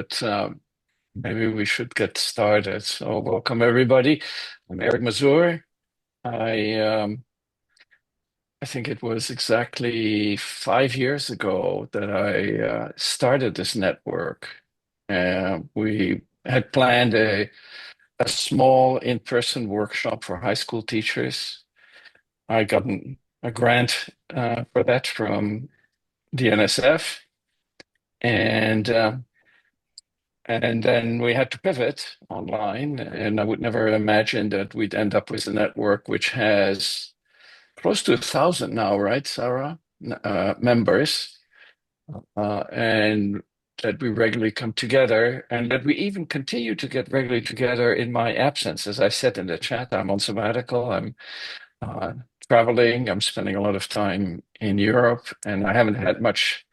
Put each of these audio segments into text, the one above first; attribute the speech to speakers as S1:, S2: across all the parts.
S1: but maybe we should get started. So, welcome everybody. I'm Eric Mazur. I I think it was exactly 5 years ago that I started this network. We had planned a small in-person workshop for high school teachers. I got a grant for that from the NSF, and and then we had to pivot online, and I would never imagine that we'd end up with a network which has close to 1,000 now, right, Sarah? Members, and that we regularly come together, and that we even continue to get regularly together in my absence. As I said in the chat, I'm on sabbatical. I'm uh, traveling. I'm spending a lot of time in Europe, and I haven't had much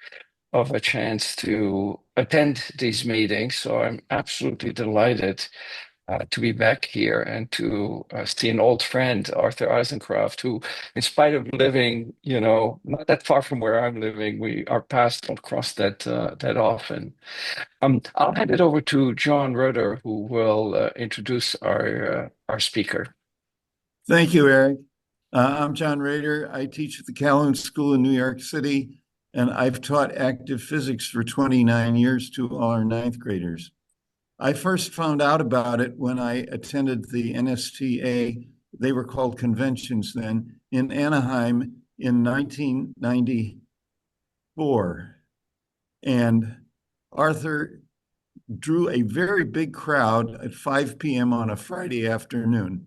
S1: of a chance to attend these meetings. So I'm absolutely delighted to be back here and to see an old friend, Arthur Eisenkraft, who, in spite of living, not that far from where I'm living, our paths don't cross that often. I'll hand it over to John Rudder, who will introduce our speaker.
S2: Thank you, Eric. I'm John Rader. I teach at the Calhoun School in New York City, and I've taught active physics for 29 years to all our ninth graders. I first found out about it when I attended the NSTA, they were called conventions then, in Anaheim in 1994. And Arthur drew a very big crowd at 5 p.m. on a Friday afternoon.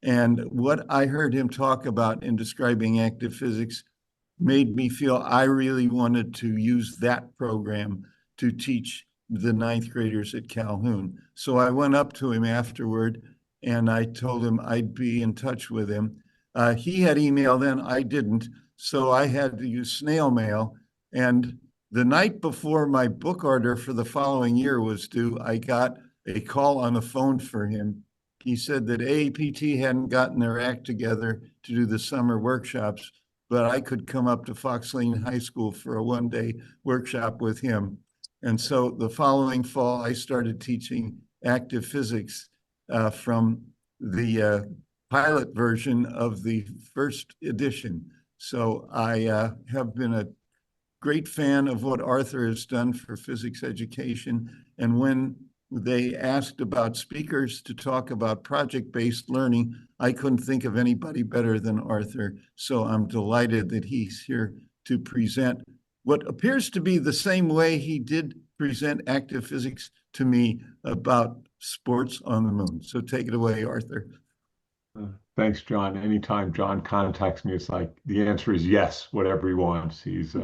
S2: And what I heard him talk about in describing active physics made me feel I really wanted to use that program to teach the ninth graders at Calhoun. So I went up to him afterward and I told him I'd be in touch with him. He had email then, I didn't. So I had to use snail mail. And the night before my book order for the following year was due, I got a call on the phone for him. He said that AAPT hadn't gotten their act together to do the summer workshops, but I could come up to Fox Lane High School for a one-day workshop with him. And so the following fall, I started teaching active physics from the pilot version of the first edition. So I have been a great fan of what Arthur has done for physics education. And when they asked about speakers to talk about project-based learning, I couldn't think of anybody better than Arthur. So I'm delighted that he's here to present what appears to be the same way he did present active physics to me about sports on the moon. So take it away, Arthur.
S3: Thanks, John. Anytime John contacts me, it's like the answer is yes, whatever he wants. He's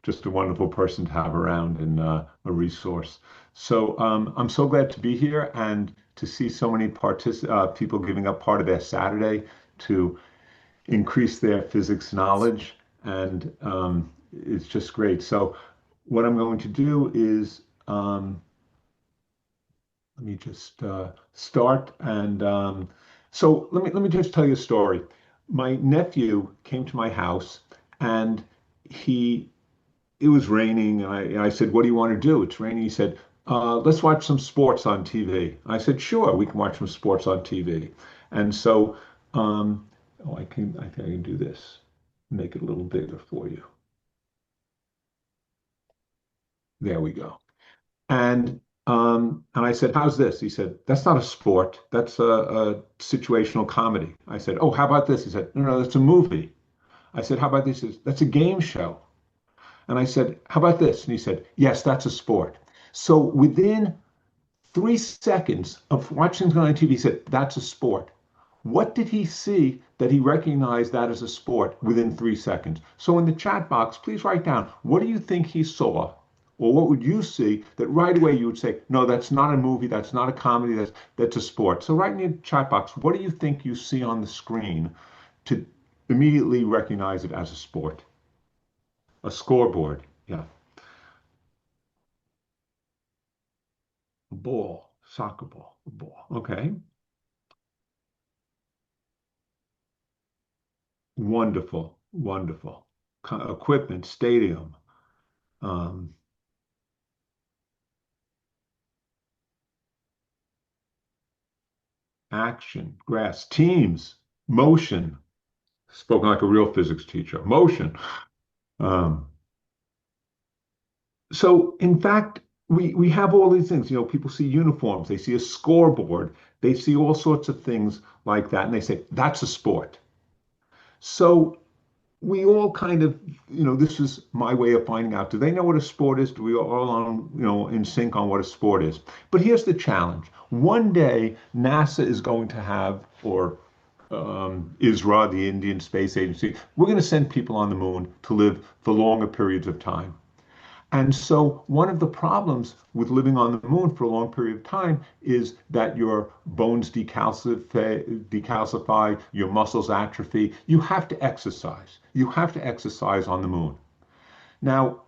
S3: just a wonderful person to have around and a resource. So I'm so glad to be here and to see so many people giving up part of their Saturday to increase their physics knowledge. And it's just great. So what I'm going to do is let me just start. And so let me just tell you a story. My nephew came to my house and it was raining, and I said, "What do you want to do? It's raining." He said, "Let's watch some sports on TV." I said, "Sure, we can watch some sports on TV." And so, I think I can do this, make it a little bigger for you. There we go. And I said, "How's this?" He said, "That's not a sport. That's a situational comedy." I said, "Oh, how about this?" He said, "No, no, that's a movie." I said, "How about this?" He said, "That's a game show." And I said, "How about this?" And he said, "Yes, that's a sport." So within 3 seconds of watching something on TV, he said, "That's a sport." What did he see that he recognized that as a sport within 3 seconds? So in the chat box, please write down, what do you think he saw? Or what would you see that right away you would say, "No, that's not a movie, that's not a comedy, that's a sport." So write in the chat box, what do you think you see on the screen to immediately recognize it as a sport? A scoreboard, yeah. A ball, soccer ball, a ball. Okay. Wonderful, wonderful. Equipment, stadium. Um, action, grass, teams, motion. Spoken like a real physics teacher. Motion. Um, so in fact, we have all these things. People see uniforms, they see a scoreboard, they see all sorts of things like that, and they say that's a sport. So we all kind of, this is my way of finding out. Do they know what a sport is? Do we all on, in sync on what a sport is? But here's the challenge. One day, NASA is going to have, or ISRO, the Indian Space Agency, we're going to send people on the moon to live for longer periods of time. And so one of the problems with living on the moon for a long period of time is that your bones decalcify, your muscles atrophy. You have to exercise. You have to exercise on the moon. Now,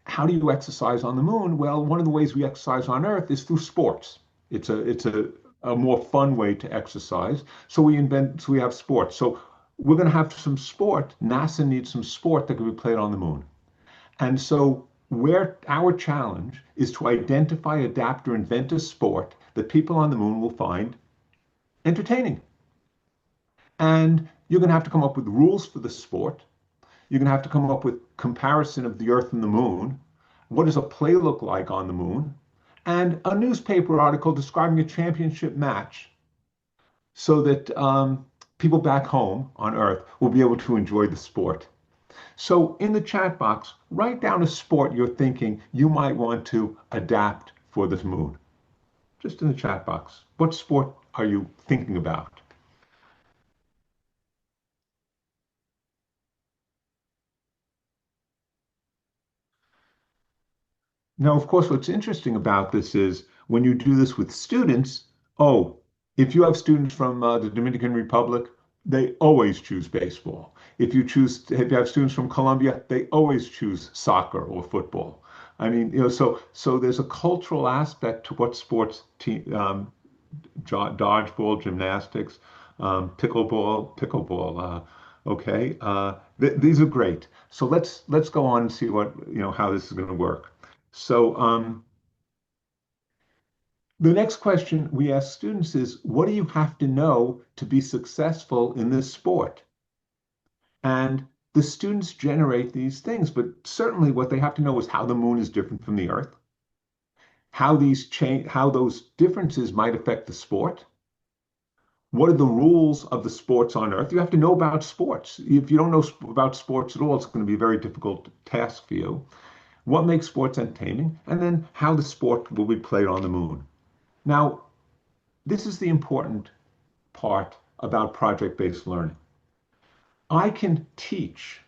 S3: how do you exercise on the moon? Well, one of the ways we exercise on Earth is through sports. It's a more fun way to exercise. So we have sports. So we're going to have some sport. NASA needs some sport that can be played on the moon. And so where our challenge is to identify, adapt, or invent a sport that people on the moon will find entertaining. And you're going to have to come up with rules for the sport. You're going to have to come up with comparison of the Earth and the moon. What does a play look like on the moon? And a newspaper article describing a championship match so that people back home on Earth will be able to enjoy the sport. So in the chat box, write down a sport you're thinking you might want to adapt for this moon. Just in the chat box. What sport are you thinking about? Now, of course, what's interesting about this is when you do this with students, oh, if you have students from the Dominican Republic, they always choose baseball. If you have students from Colombia, they always choose soccer or football. I mean, so there's a cultural aspect to what sports dodgeball, gymnastics, pickleball. Okay, these are great. So let's go on and see how this is going to work. So the next question we ask students is, what do you have to know to be successful in this sport? And the students generate these things, but certainly what they have to know is how the moon is different from the Earth, how those differences might affect the sport. What are the rules of the sports on Earth? You have to know about sports. If you don't know about sports at all, it's going to be a very difficult task for you. What makes sports entertaining? And then how the sport will be played on the moon. Now, this is the important part about project-based learning. I can teach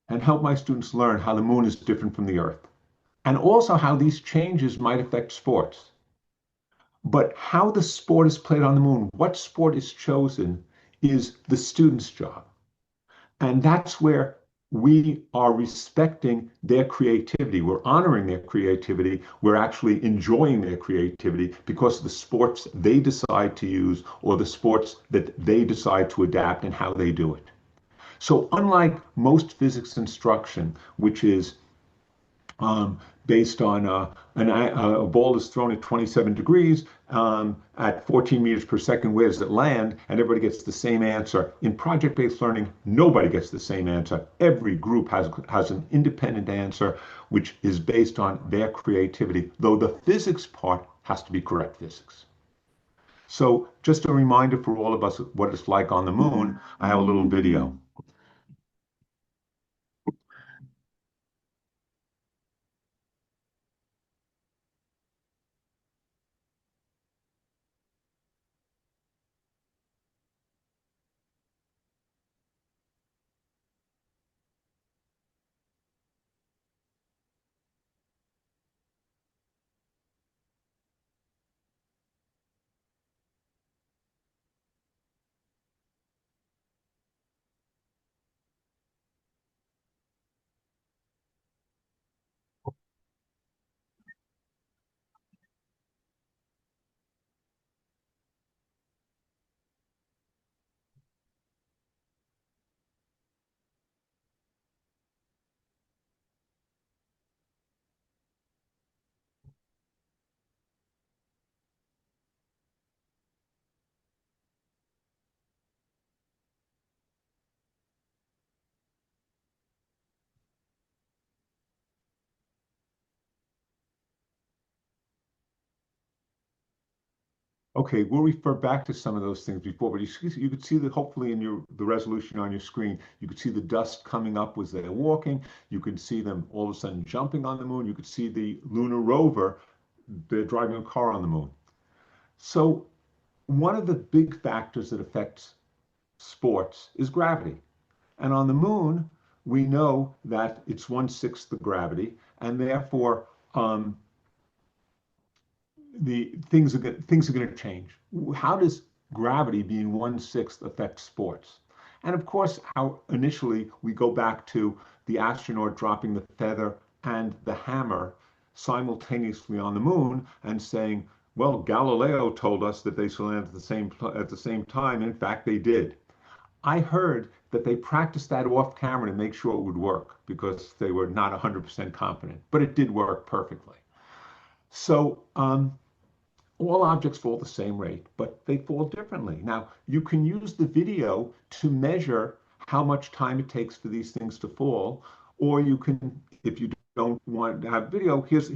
S3: and help my students learn how the moon is different from the Earth, and also how these changes might affect sports. But how the sport is played on the moon, what sport is chosen, is the student's job. And that's where we are respecting their creativity. We're honoring their creativity. We're actually enjoying their creativity because of the sports they decide to use or the sports that they decide to adapt and how they do it. So unlike most physics instruction, which is based on a ball is thrown at 27 degrees at 14 meters per second. Where does it land? And everybody gets the same answer. In project-based learning, nobody gets the same answer. Every group has an independent answer, which is based on their creativity, though the physics part has to be correct physics. So just a reminder for all of us what it's like on the moon. I have a little video. Okay, we'll refer back to some of those things before, but you could see that hopefully in the resolution on your screen, you could see the dust coming up as they're walking. You could see them all of a sudden jumping on the moon. You could see the lunar rover, they're driving a car on the moon. So one of the big factors that affects sports is gravity. And on the moon, we know that it's one-sixth the gravity, and therefore the things are going to change. How does gravity being one-sixth affect sports? And of course, how initially we go back to the astronaut dropping the feather and the hammer simultaneously on the moon and saying, well, Galileo told us that they should land at the same time. In fact, they did. I heard that they practiced that off camera to make sure it would work because they were not 100% confident, but it did work perfectly. So all objects fall the same rate, but they fall differently. Now, you can use the video to measure how much time it takes for these things to fall, or you can, if you don't want to have video, here's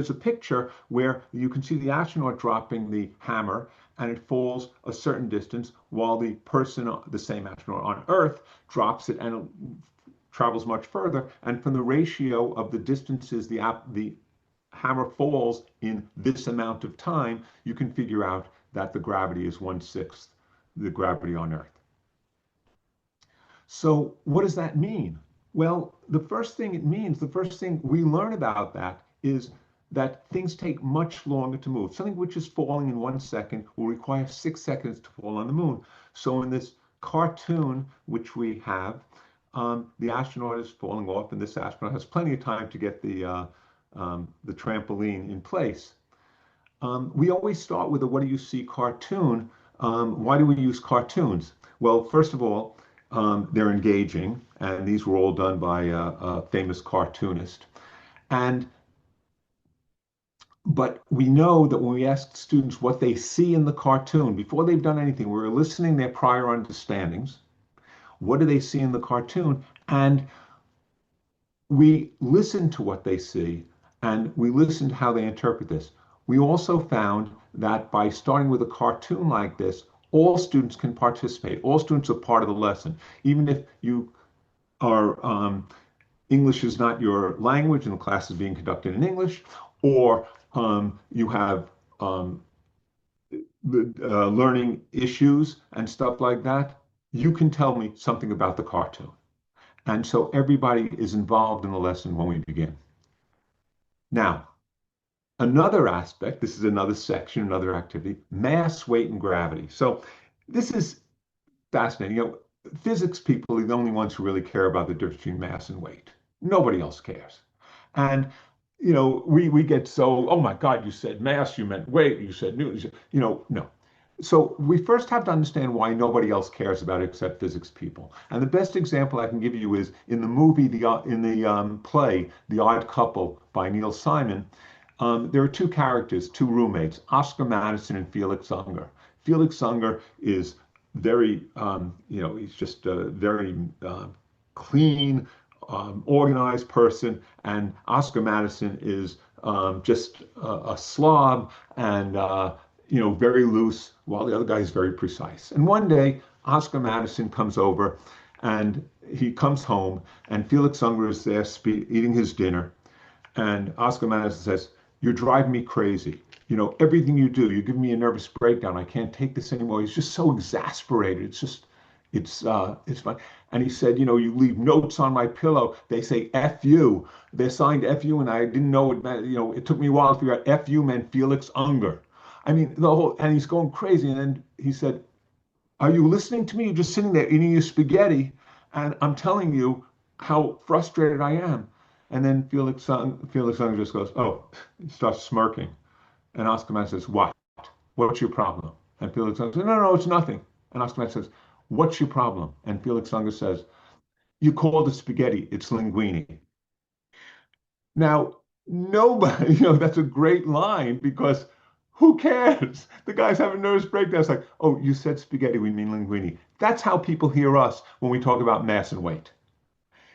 S3: a picture where you can see the astronaut dropping the hammer and it falls a certain distance while the person, the same astronaut on Earth, drops it and it travels much further. And from the ratio of the distances the hammer falls in this amount of time, you can figure out that the gravity is one-sixth the gravity on Earth. So what does that mean? Well, the first thing it means, the first thing we learn about that is that things take much longer to move. Something which is falling in 1 second will require 6 seconds to fall on the moon. So in this cartoon, which we have, the astronaut is falling off, and this astronaut has plenty of time to get the trampoline in place. We always start with a what do you see cartoon. Why do we use cartoons? Well, first of all, they're engaging, and these were all done by a famous cartoonist. And but we know that when we ask students what they see in the cartoon, before they've done anything, we're eliciting their prior understandings. What do they see in the cartoon? And we listen to what they see and we listen to how they interpret this. We also found that by starting with a cartoon like this, all students can participate. All students are part of the lesson. Even if you are English is not your language and the class is being conducted in English, or you have learning issues and stuff like that, you can tell me something about the cartoon. And so everybody is involved in the lesson when we begin. Now, another aspect, this is another section, another activity, mass, weight, and gravity. So this is fascinating. Physics people are the only ones who really care about the difference between mass and weight. Nobody else cares. And we get so, oh my God, you said mass, you meant weight, you said Newton, no. So we first have to understand why nobody else cares about it except physics people. And the best example I can give you is in the movie, in the play, The Odd Couple by Neil Simon. There are two characters, two roommates, Oscar Madison and Felix Unger. Felix Unger is very, he's just a very clean, organized person, and Oscar Madison is just a slob and very loose, while the other guy is very precise. And one day, Oscar Madison comes over, and he comes home, and Felix Unger is there eating his dinner, and Oscar Madison says, "You're driving me crazy. Everything you do, you give me a nervous breakdown. I can't take this anymore." He's just so exasperated. It's fun. And he said, you leave notes on my pillow. They say F you. They're signed F you, and I didn't know it meant, it took me a while to figure out F you meant Felix Unger. I mean, and he's going crazy. And then he said, "Are you listening to me? You're just sitting there eating your spaghetti, and I'm telling you how frustrated I am." And then Felix Unger just goes, "Oh," he starts smirking. And Oscar Madison says, "What? What's your problem?" And Felix Unger says, "No, no, it's nothing." And Oscar Madison says, "What's your problem?" And Felix Unger says, "You called it spaghetti. It's linguine." Now, nobody, that's a great line because who cares? The guy's having a nervous breakdown. It's like, "Oh, you said spaghetti, we mean linguine." That's how people hear us when we talk about mass and weight.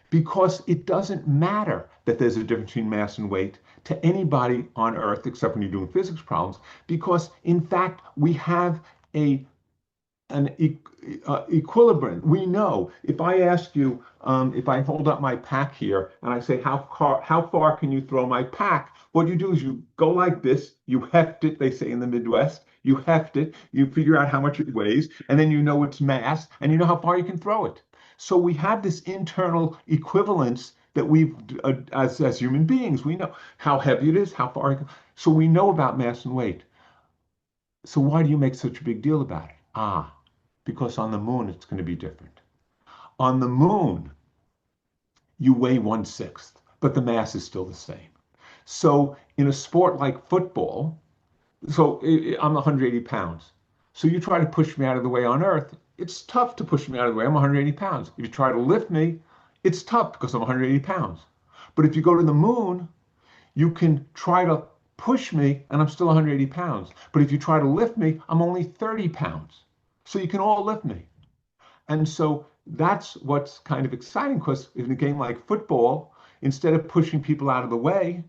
S3: Because it doesn't matter that there's a difference between mass and weight. to anybody on Earth except when you're doing physics problems, because in fact we have a equilibrium. We know if I ask you, if I hold up my pack here and I say, how far can you throw my pack? What you do is you go like this, you heft it, they say in the Midwest, you heft it, you figure out how much it weighs, and then you know its mass, and you know how far you can throw it. So we have this internal equivalence that we've, as human beings, we know how heavy it is, how far it can. So we know about mass and weight. So why do you make such a big deal about it? Because on the moon it's going to be different. On the moon, you weigh 1/6, but the mass is still the same. So in a sport like football, I'm 180 pounds. So you try to push me out of the way on Earth, it's tough to push me out of the way. I'm 180 pounds. If you try to lift me, it's tough because I'm 180 pounds. But if you go to the moon, you can try to push me and I'm still 180 pounds. But if you try to lift me, I'm only 30 pounds. So you can all lift me. And so that's what's kind of exciting because in a game like football, instead of pushing people out of the way,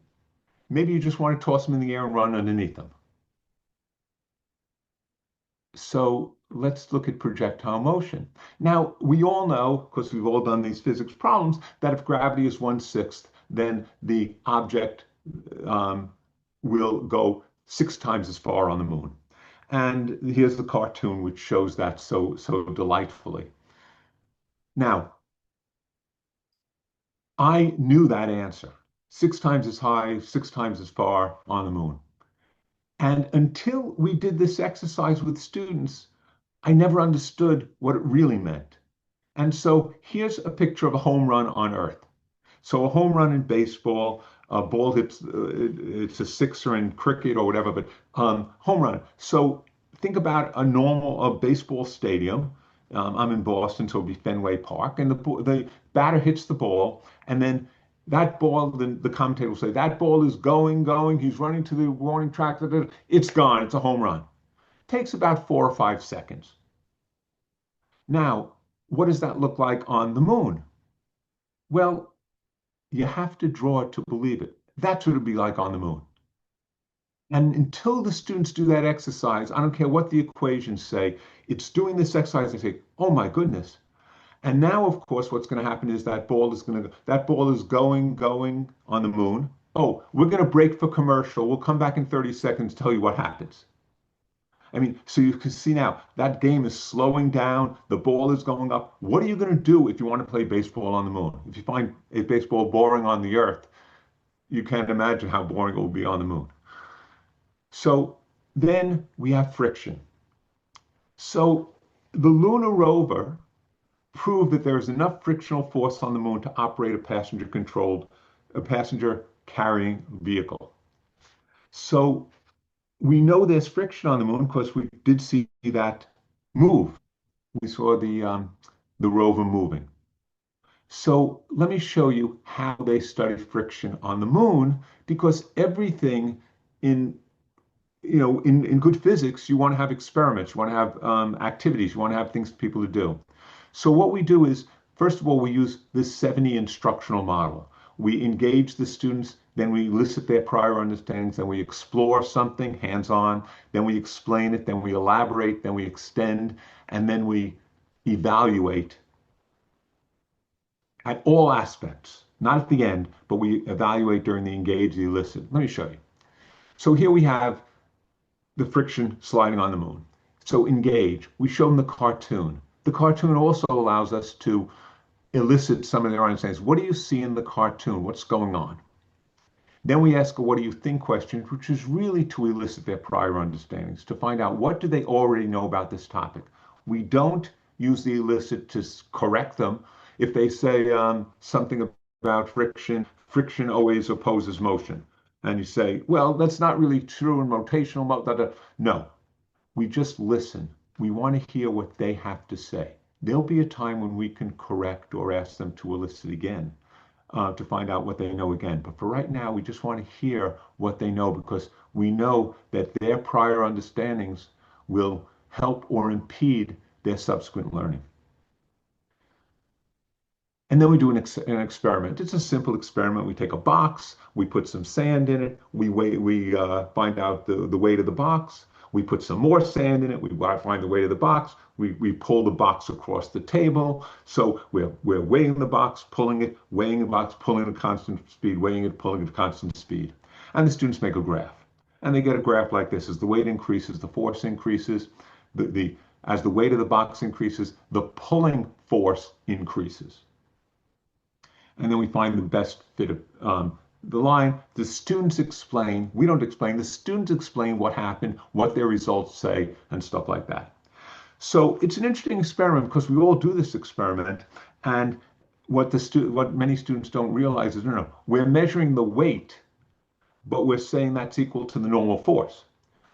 S3: maybe you just want to toss them in the air and run underneath them. So let's look at projectile motion. Now, we all know, because we've all done these physics problems, that if gravity is 1/6, then the object will go 6 times as far on the moon. And here's the cartoon which shows that so delightfully. Now, I knew that answer. 6 times as high, 6 times as far on the moon. And until we did this exercise with students, I never understood what it really meant. And so here's a picture of a home run on Earth. So a home run in baseball, a ball hits, it's a sixer in cricket or whatever, but home run. So think about a baseball stadium. I'm in Boston, so it'll be Fenway Park, and the batter hits the ball, and then that ball, the commentator will say, that ball is going, he's running to the warning track, it's gone, it's a home run. Takes about 4 or 5 seconds. Now, what does that look like on the moon? Well, you have to draw it to believe it. That's what it'd be like on the moon. And until the students do that exercise, I don't care what the equations say, it's doing this exercise, they say, oh my goodness. And now, of course, what's going to happen is that ball is going on the moon. Oh, we're going to break for commercial. We'll come back in 30 seconds, tell you what happens. I mean, so you can see now that game is slowing down. The ball is going up. What are you going to do if you want to play baseball on the moon? If you find a baseball boring on the Earth, you can't imagine how boring it will be on the moon. So then we have friction. So the lunar rover proved that there is enough frictional force on the moon to operate a passenger carrying vehicle. So we know there's friction on the moon because we did see that move. We saw the rover moving. So let me show you how they study friction on the moon, because everything in in good physics, you want to have experiments, you want to have activities, you want to have things for people to do. So what we do is, first of all, we use this 70 instructional model. We engage the students, then we elicit their prior understandings, then we explore something hands-on, then we explain it, then we elaborate, then we extend, and then we evaluate at all aspects, not at the end, but we evaluate during the engage, the elicit. Let me show you. So here we have the friction sliding on the moon. So engage, we show them the cartoon. The cartoon also allows us to elicit some of their understandings. What do you see in the cartoon? What's going on? Then we ask a what do you think question, which is really to elicit their prior understandings, to find out what do they already know about this topic. We don't use the elicit to correct them. If they say something about friction, friction always opposes motion. And you say, well, that's not really true in rotational motion. No, we just listen. We want to hear what they have to say. There'll be a time when we can correct or ask them to elicit again, to find out what they know again. But for right now, we just want to hear what they know, because we know that their prior understandings will help or impede their subsequent learning. And then we do an experiment. It's a simple experiment. We take a box, we put some sand in it, we find out the weight of the box. We put some more sand in it. We find the weight of the box. We pull the box across the table. So we're weighing the box, pulling it, weighing the box, pulling at a constant speed, weighing it, pulling at a constant speed. And the students make a graph. And they get a graph like this. As the weight increases, the force increases. As the weight of the box increases, the pulling force increases. And then we find the best fit of the line. The students explain, we don't explain, the students explain what happened, what their results say, and stuff like that. So it's an interesting experiment because we all do this experiment. And what many students don't realize is, no, we're measuring the weight, but we're saying that's equal to the normal force.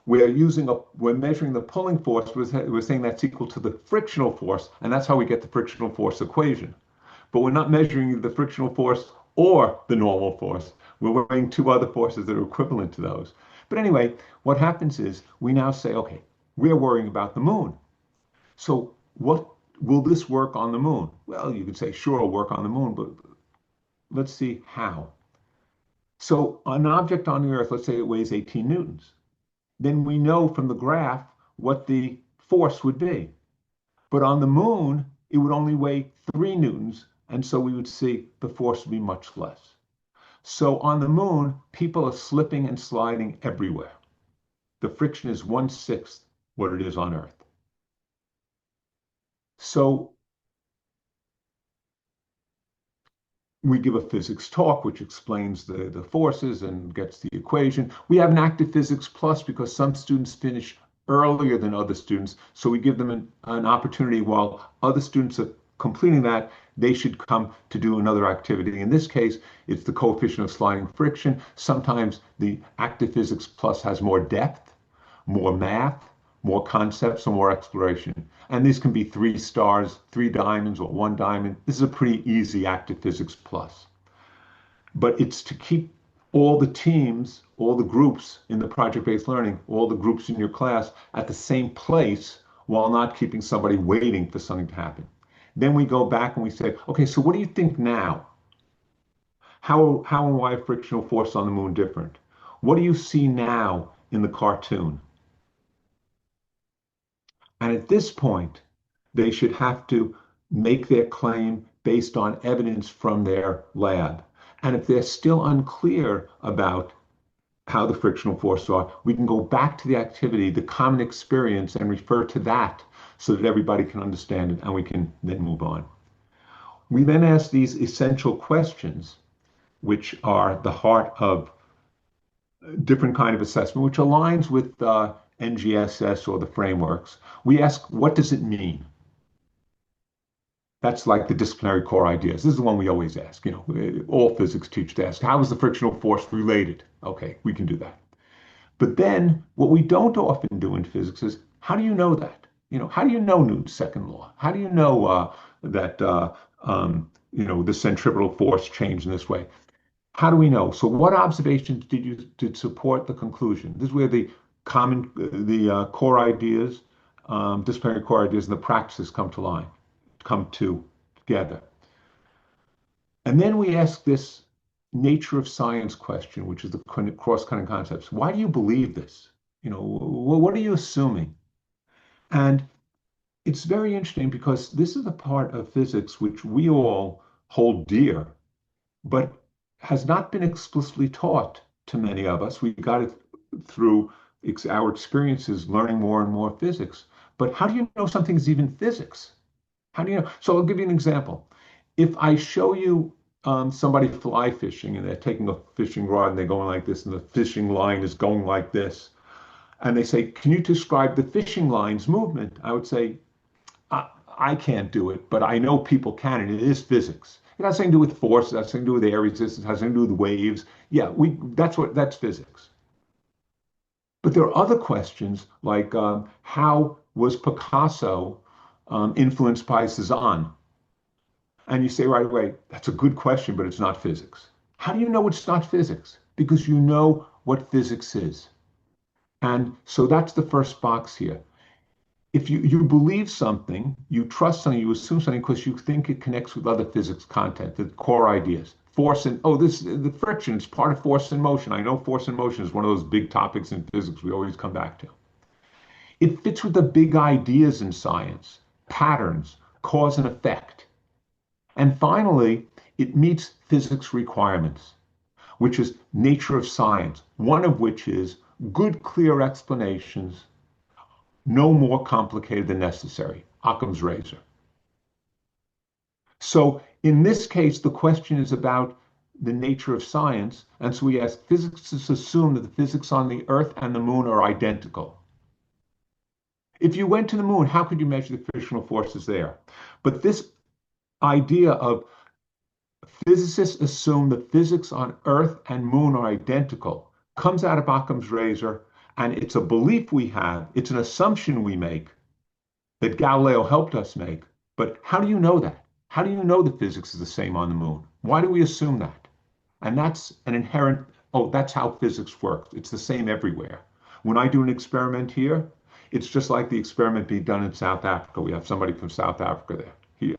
S3: We're measuring the pulling force, we're saying that's equal to the frictional force, and that's how we get the frictional force equation. But we're not measuring the frictional force or the normal force. We're weighing two other forces that are equivalent to those. But anyway, what happens is we now say, okay, we're worrying about the moon. So what will this work on the moon? Well, you could say, sure, it'll work on the moon, but let's see how. So an object on the Earth, let's say it weighs 18 newtons. Then we know from the graph what the force would be. But on the moon, it would only weigh 3 newtons, and so we would see the force would be much less. So on the moon, people are slipping and sliding everywhere. The friction is 1/6 what it is on Earth. So we give a physics talk, which explains the forces and gets the equation. We have an active physics plus because some students finish earlier than other students. So we give them an opportunity while other students are completing that, they should come to do another activity. In this case, it's the coefficient of sliding friction. Sometimes the active physics plus has more depth, more math, more concepts, and more exploration. And these can be 3 stars, 3 diamonds, or 1 diamond. This is a pretty easy active physics plus. But it's to keep all the teams, all the groups in the project-based learning, all the groups in your class at the same place while not keeping somebody waiting for something to happen. Then we go back and we say, okay, so what do you think now? How and why frictional force on the moon different? What do you see now in the cartoon? And at this point, they should have to make their claim based on evidence from their lab. And if they're still unclear about how the frictional forces are, we can go back to the activity, the common experience, and refer to that so that everybody can understand it and we can then move on. We then ask these essential questions, which are the heart of different kind of assessment, which aligns with NGSS or the frameworks. We ask, what does it mean? That's like the disciplinary core ideas. This is the one we always ask. All physics teachers ask, how is the frictional force related? Okay, we can do that. But then what we don't often do in physics is, how do you know that? How do you know Newton's second law? How do you know that the centripetal force changed in this way? How do we know? So what observations did support the conclusion? This is where the core ideas, disciplinary core ideas, and the practices come together. And then we ask this nature of science question, which is the cross-cutting concepts. Why do you believe this? What are you assuming? And it's very interesting because this is a part of physics which we all hold dear, but has not been explicitly taught to many of us. We got it through our experiences learning more and more physics. But how do you know something is even physics? How do you know? So I'll give you an example. If I show you somebody fly fishing and they're taking a fishing rod and they're going like this and the fishing line is going like this, and they say, can you describe the fishing line's movement? I would say, I can't do it, but I know people can, and it is physics. It has something to do with force, it has something to do with air resistance, it has something to do with waves. Yeah, that's physics. But there are other questions like how was Picasso influenced by Cezanne? And you say right away, that's a good question, but it's not physics. How do you know it's not physics? Because you know what physics is. And so that's the first box here. if you believe something, you trust something, you assume something because you think it connects with other physics content, the core ideas. Force and oh, this the friction is part of force and motion. I know force and motion is one of those big topics in physics we always come back to. It fits with the big ideas in science, patterns, cause and effect. And finally, it meets physics requirements, which is nature of science, one of which is good, clear explanations, no more complicated than necessary. Occam's razor. So in this case, the question is about the nature of science. And so we ask physicists assume that the physics on the Earth and the moon are identical. If you went to the moon, how could you measure the frictional forces there? But this idea of physicists assume the physics on Earth and moon are identical comes out of Occam's razor, and it's a belief we have, it's an assumption we make that Galileo helped us make. But how do you know that? How do you know the physics is the same on the moon? Why do we assume that? And that's an inherent, oh, that's how physics works. It's the same everywhere. When I do an experiment here, it's just like the experiment being done in South Africa. We have somebody from South Africa there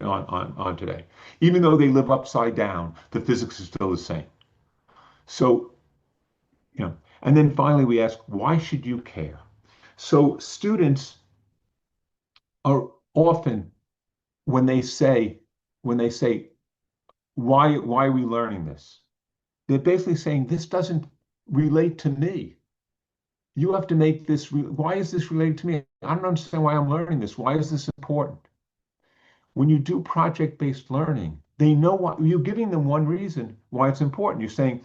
S3: on today. Even though they live upside down, the physics is still the same. So, and then finally we ask, why should you care? So students are often, when they say, why are we learning this? They're basically saying, this doesn't relate to me. You have to make this, why is this related to me? I don't understand why I'm learning this. Why is this important? When you do project-based learning, they know what, you're giving them one reason why it's important. You're saying,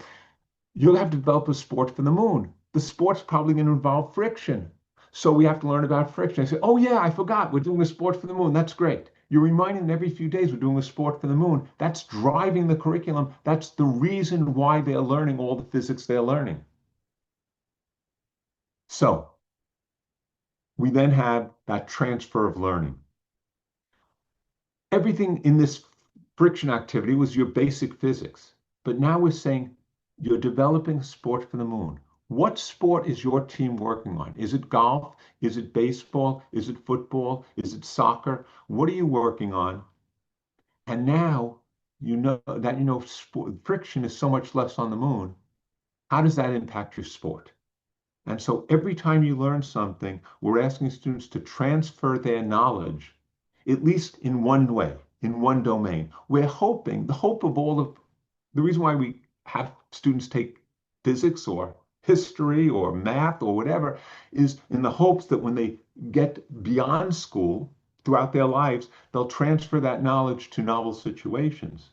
S3: you'll have to develop a sport for the moon. The sport's probably going to involve friction. So we have to learn about friction. I say, oh yeah, I forgot. We're doing a sport for the moon. That's great. You're reminding them every few days we're doing a sport for the moon. That's driving the curriculum. That's the reason why they're learning all the physics they're learning. So we then have that transfer of learning. Everything in this friction activity was your basic physics. But now we're saying you're developing a sport for the moon. What sport is your team working on? Is it golf? Is it baseball? Is it football? Is it soccer? What are you working on? And now you know that friction is so much less on the moon. How does that impact your sport? And so every time you learn something, we're asking students to transfer their knowledge, at least in one way, in one domain. We're hoping, the hope of all of the reason why we have students take physics or history or math or whatever is in the hopes that when they get beyond school throughout their lives, they'll transfer that knowledge to novel situations.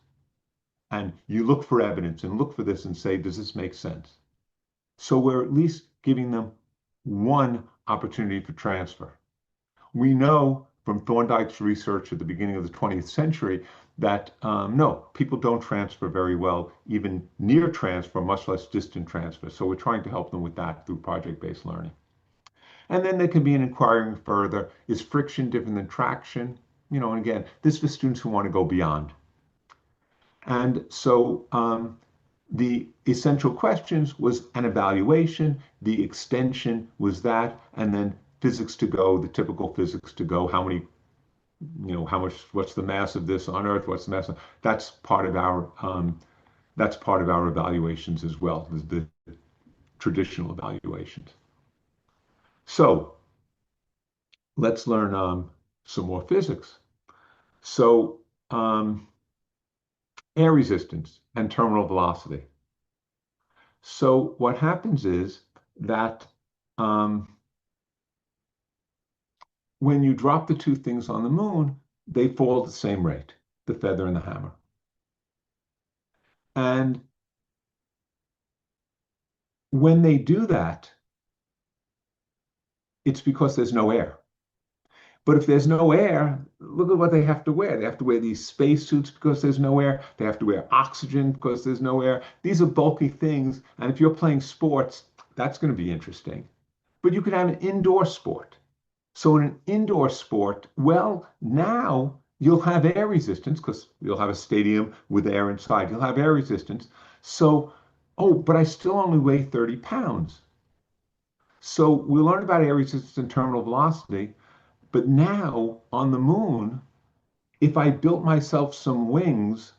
S3: And you look for evidence and look for this and say, does this make sense? So we're at least giving them one opportunity for transfer. We know from Thorndike's research at the beginning of the 20th century that no, people don't transfer very well, even near transfer, much less distant transfer. So we're trying to help them with that through project-based learning. And then there can be an inquiring further, is friction different than traction? And again, this is for students who want to go beyond. And so the essential questions was an evaluation, the extension was that, and then physics to go, the typical physics to go, how many, how much, what's the mass of this on Earth, what's the mass of, that's part of our evaluations as well, the traditional evaluations. So let's learn some more physics. So air resistance and terminal velocity. So what happens is that when you drop the two things on the moon, they fall at the same rate, the feather and the hammer. And when they do that, it's because there's no air. But if there's no air, look at what they have to wear. They have to wear these spacesuits because there's no air. They have to wear oxygen because there's no air. These are bulky things. And if you're playing sports, that's going to be interesting. But you could have an indoor sport. So in an indoor sport, well, now you'll have air resistance because you'll have a stadium with air inside. You'll have air resistance. So, oh, but I still only weigh 30 pounds. So we learned about air resistance and terminal velocity. But now on the moon, if I built myself some wings,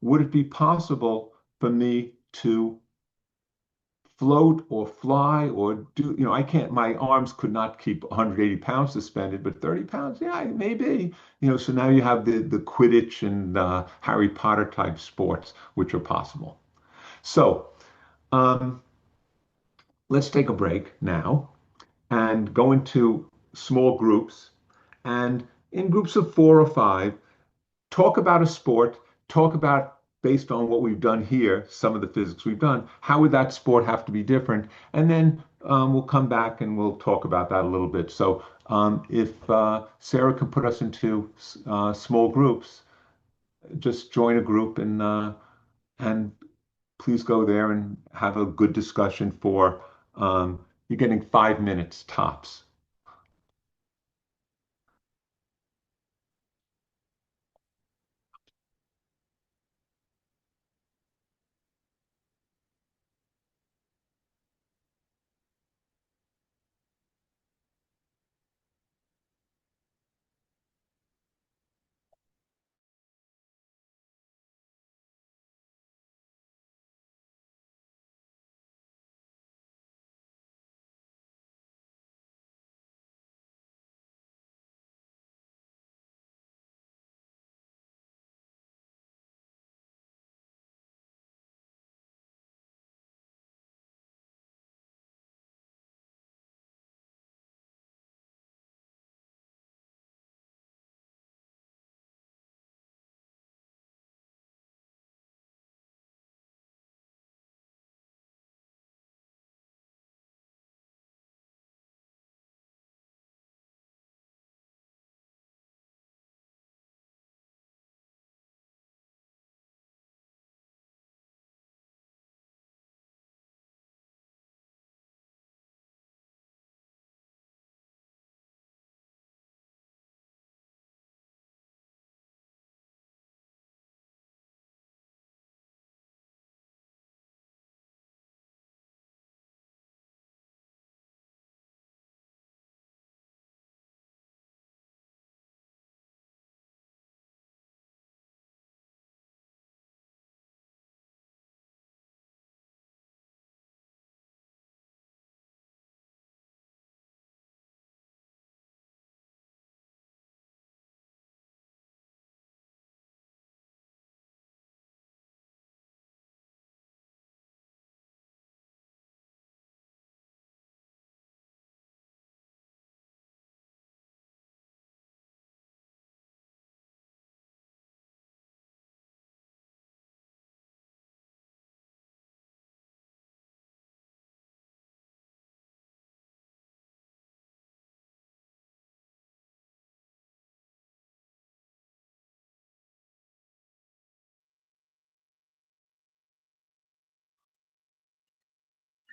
S3: would it be possible for me to float or fly or do, I can't, my arms could not keep 180 pounds suspended, but 30 pounds, yeah, maybe, so now you have the Quidditch and Harry Potter type sports, which are possible. So um, let's take a break now and go into small groups. And in groups of 4 or 5, talk about a sport, talk about based on what we've done here, some of the physics we've done, how would that sport have to be different? And then we'll come back and we'll talk about that a little bit. So if Sarah can put us into small groups, just join a group and please go there and have a good discussion for you're getting 5 minutes tops.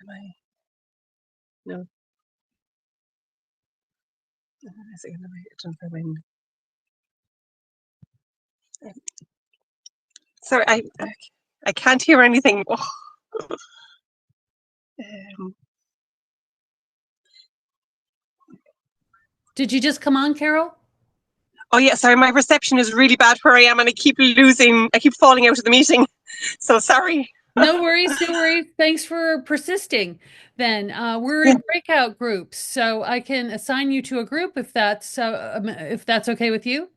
S4: Am I? No. Is it gonna be? I don't know when. Um, Sorry, I can't hear anything. Oh, um,
S5: Did you just come on, Carol?
S4: oh yeah, sorry, my reception is really bad where I am, and I keep falling out of the meeting. So sorry.
S5: No worries, no worries. Thanks for persisting. Then we're
S4: Yeah,
S5: in breakout groups, so I can assign you to a group if that's okay with you.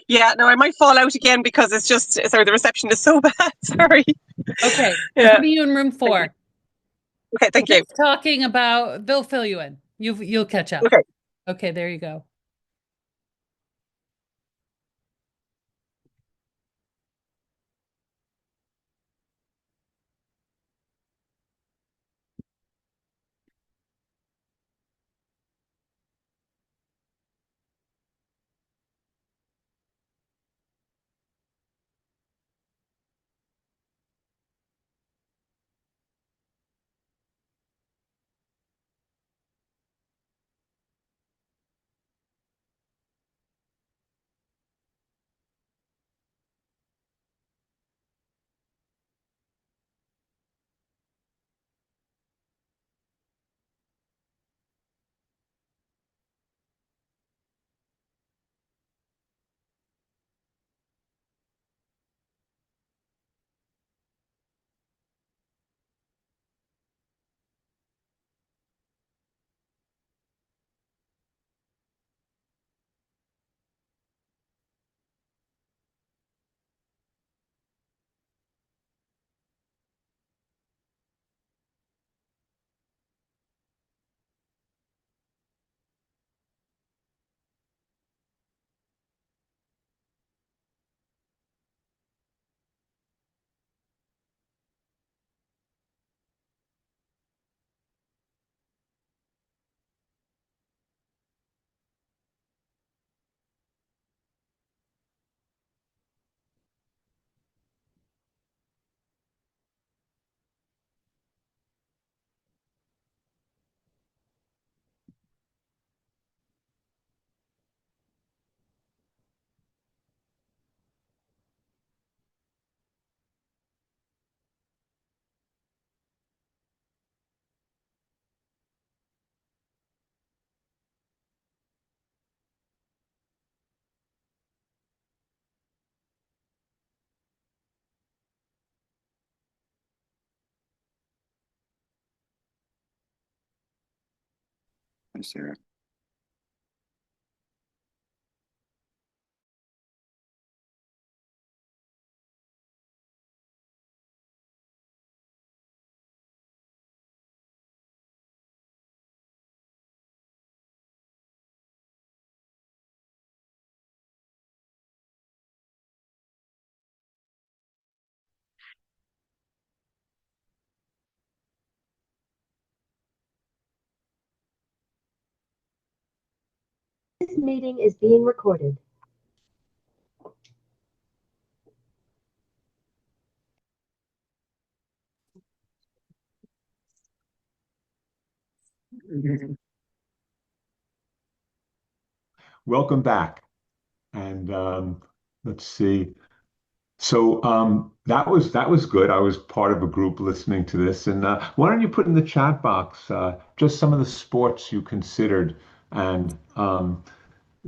S4: yeah. No, I might fall out again because it's just sorry, the reception is so bad. Sorry.
S5: Okay, I'm
S4: Yeah.
S5: putting you in room
S4: Thank you.
S5: 4.
S4: Okay,
S5: We're
S4: thank you.
S5: just talking about. They'll fill you in. You'll catch up.
S4: Okay.
S5: Okay, there you go.
S1: Sarah.
S6: This meeting is being recorded.
S3: Welcome back. And let's see. So that was good. I was part of a group listening to this. And why don't you put in the chat box just some of the sports you considered, and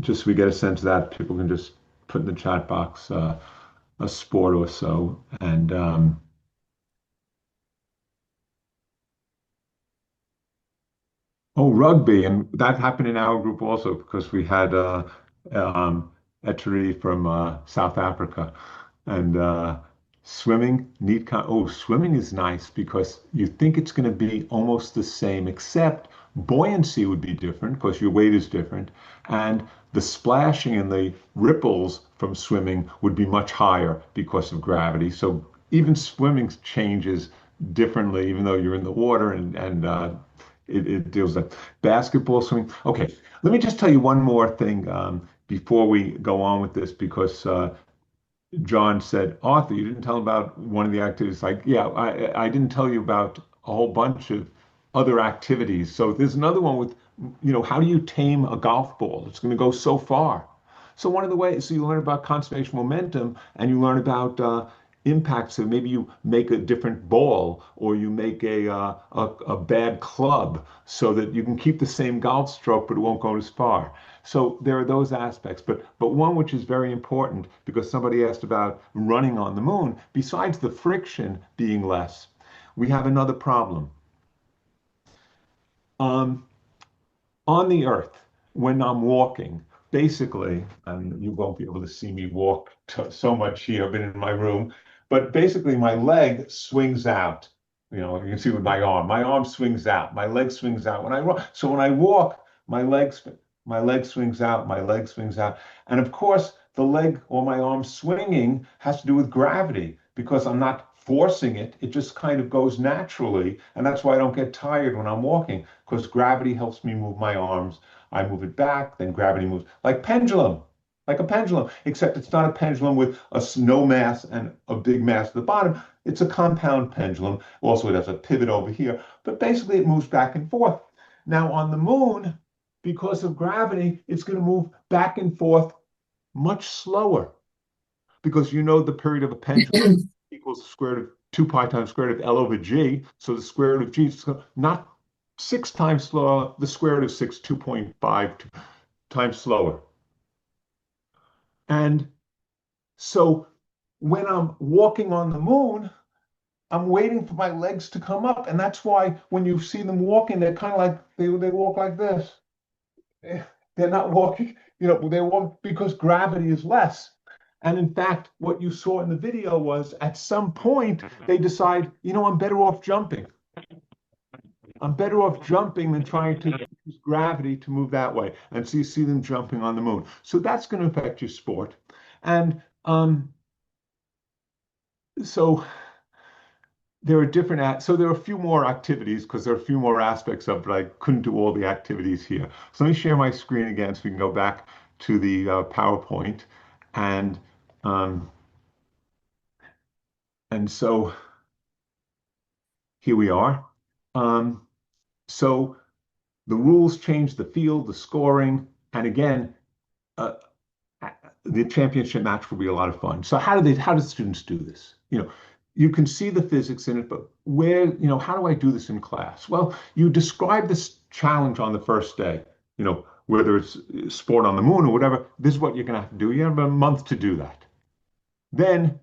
S3: just so we get a sense of that, people can just put in the chat box a sport or so. And oh, rugby, and that happened in our group also because we had um, Etchery from South Africa, and swimming. Oh, swimming is nice because you think it's going to be almost the same, except buoyancy would be different because your weight is different, and the splashing and the ripples from swimming would be much higher because of gravity. So even swimming changes differently, even though you're in the water, and it deals with that. Basketball, swimming. Okay, let me just tell you one more thing before we go on with this, because John said, Arthur, you didn't tell him about one of the activities. Like, yeah, I didn't tell you about a whole bunch of other activities. So there's another one with, how do you tame a golf ball? It's going to go so far. So one of the ways, so you learn about conservation momentum, and you learn about impact. So maybe you make a different ball, or you make a bad club so that you can keep the same golf stroke, but it won't go as far. So there are those aspects, but one which is very important, because somebody asked about running on the moon. Besides the friction being less, we have another problem. Um, on the earth, when I'm walking, basically, and you won't be able to see me walk so much here, I've been in my room, but basically my leg swings out. You can see with my arm swings out, my leg swings out when I run. So when I walk, my leg swings out, my leg swings out. And of course, the leg or my arm swinging has to do with gravity, because I'm not forcing it. It just kind of goes naturally. And that's why I don't get tired when I'm walking, because gravity helps me move my arms. I move it back, then gravity moves like a pendulum, except it's not a pendulum with no mass and a big mass at the bottom. It's a compound pendulum. Also, it has a pivot over here, but basically it moves back and forth. Now on the moon, because of gravity, it's going to move back and forth much slower, because the period of a pendulum equals the square root of 2 pi times square root of L over G. So the square root of G is not 6 times slower, the square root of 6, 2.5 times slower. And so when I'm walking on the moon, I'm waiting for my legs to come up. And that's why when you see them walking, they're kind of like, they walk like this. They're not walking, they walk because gravity is less. And in fact, what you saw in the video was at some point they decide, I'm better off jumping. I'm better off jumping than trying to use gravity to move that way. And so you see them jumping on the moon. So that's going to affect your sport. And so there are so there are a few more activities, because there are a few more aspects of it. I couldn't do all the activities here. So let me share my screen again so we can go back to the PowerPoint. And so here we are. So the rules change the field, the scoring, and again, uh, the championship match will be a lot of fun. So how do the students do this? You can see the physics in it, but how do I do this in class? Well, you describe this challenge on the first day, whether it's sport on the moon or whatever. This is what you're going to have to do. You have a month to do that. Then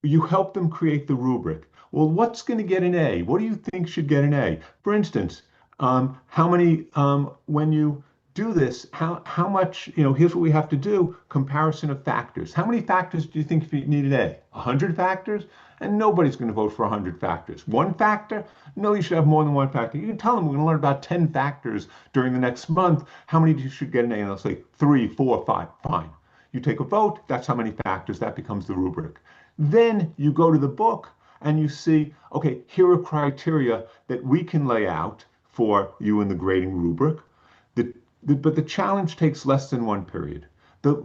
S3: you help them create the rubric. Well, what's going to get an A? What do you think should get an A? For instance, How many, when you do this, how much, here's what we have to do, comparison of factors. How many factors do you think you need today? 100 factors? And nobody's going to vote for 100 factors. One factor? No, you should have more than one factor. You can tell them we're going to learn about 10 factors during the next month. How many you should get an A? And they'll say 3, 4, 5. Fine. You take a vote, that's how many factors, that becomes the rubric. Then you go to the book and you see, okay, here are criteria that we can lay out for you in the grading rubric. But the challenge takes less than one period. The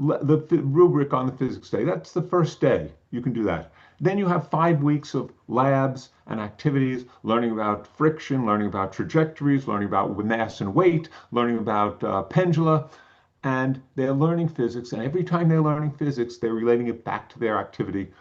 S3: rubric on the physics day, that's the first day. You can do that. Then you have 5 weeks of labs and activities, learning about friction, learning about trajectories, learning about mass and weight, learning about pendula. And they're learning physics. And every time they're learning physics, they're relating it back to their activity.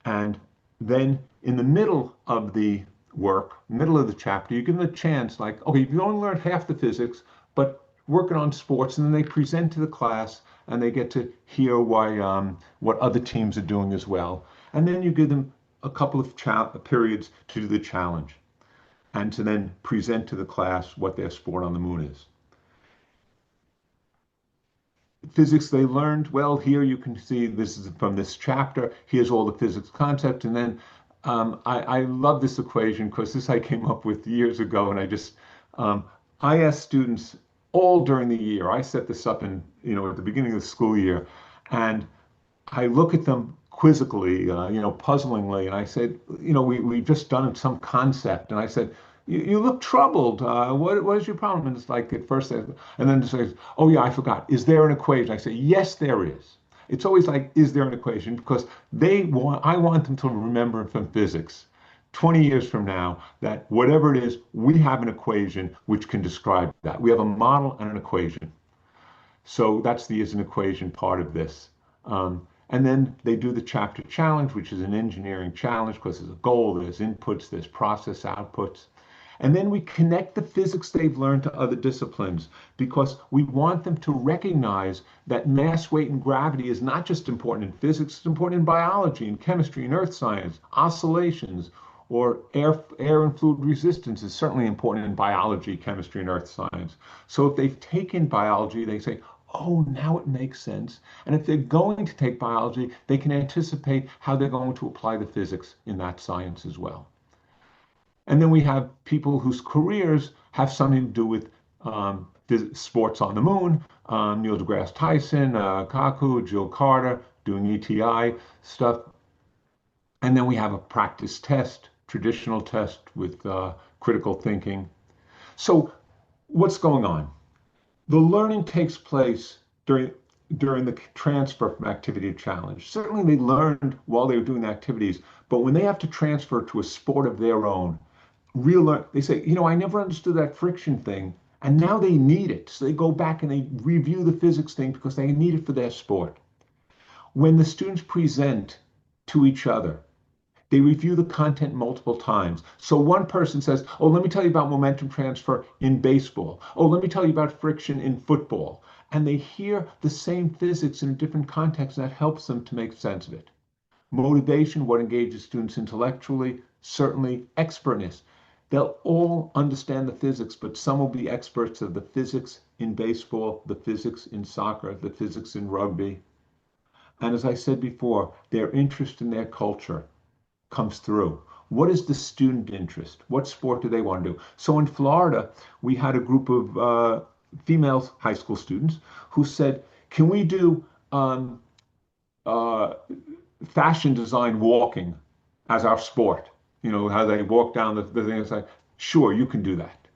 S3: And then in the middle of the work, middle of the chapter, you give them a chance, like, okay, you only learned half the physics, but working on sports, and then they present to the class and they get to hear what other teams are doing as well. And then you give them a couple of periods to do the challenge and to then present to the class what their sport on the moon is. Physics they learned, well, here you can see this is from this chapter. Here's all the physics concepts. And then I love this equation because this I came up with years ago. And I asked students all during the year. I set this up in, at the beginning of the school year. And I look at them quizzically, puzzlingly. And I said, we've just done some concept. And I said, you look troubled. What is your problem? And it's like at first, and then it says, oh yeah, I forgot. Is there an equation? I say, yes, there is. It's always like, is there an equation? Because I want them to remember from physics 20 years from now that whatever it is, we have an equation which can describe that. We have a model and an equation. So that's the is an equation part of this. And then they do the chapter challenge, which is an engineering challenge because there's a goal, there's inputs, there's process outputs. And then we connect the physics they've learned to other disciplines because we want them to recognize that mass, weight, and gravity is not just important in physics, it's important in biology and chemistry and earth science, oscillations, or air and fluid resistance is certainly important in biology, chemistry, and earth science. So if they've taken biology, they say, oh, now it makes sense. And if they're going to take biology, they can anticipate how they're going to apply the physics in that science as well. And then we have people whose careers have something to do with sports on the moon. Neil deGrasse Tyson, Kaku, Jill Carter, doing ETI stuff. And then we have a practice test, traditional test with critical thinking. So what's going on? The learning takes place during the transfer from activity to challenge. Certainly they learned while they were doing the activities, but when they have to transfer to a sport of their own, they say, I never understood that friction thing, and now they need it. So they go back and they review the physics thing because they need it for their sport. When the students present to each other, they review the content multiple times. So one person says, oh, let me tell you about momentum transfer in baseball. Oh, let me tell you about friction in football. And they hear the same physics in a different context, and that helps them to make sense of it. Motivation, what engages students intellectually, certainly expertness. They'll all understand the physics, but some will be experts of the physics in baseball, the physics in soccer, the physics in rugby. And as I said before, their interest in their culture comes through. What is the student interest? What sport do they want to do? So in Florida, we had a group of female high school students who said, can we do fashion design walking as our sport? How they walk down the thing. It's like, sure, you can do that.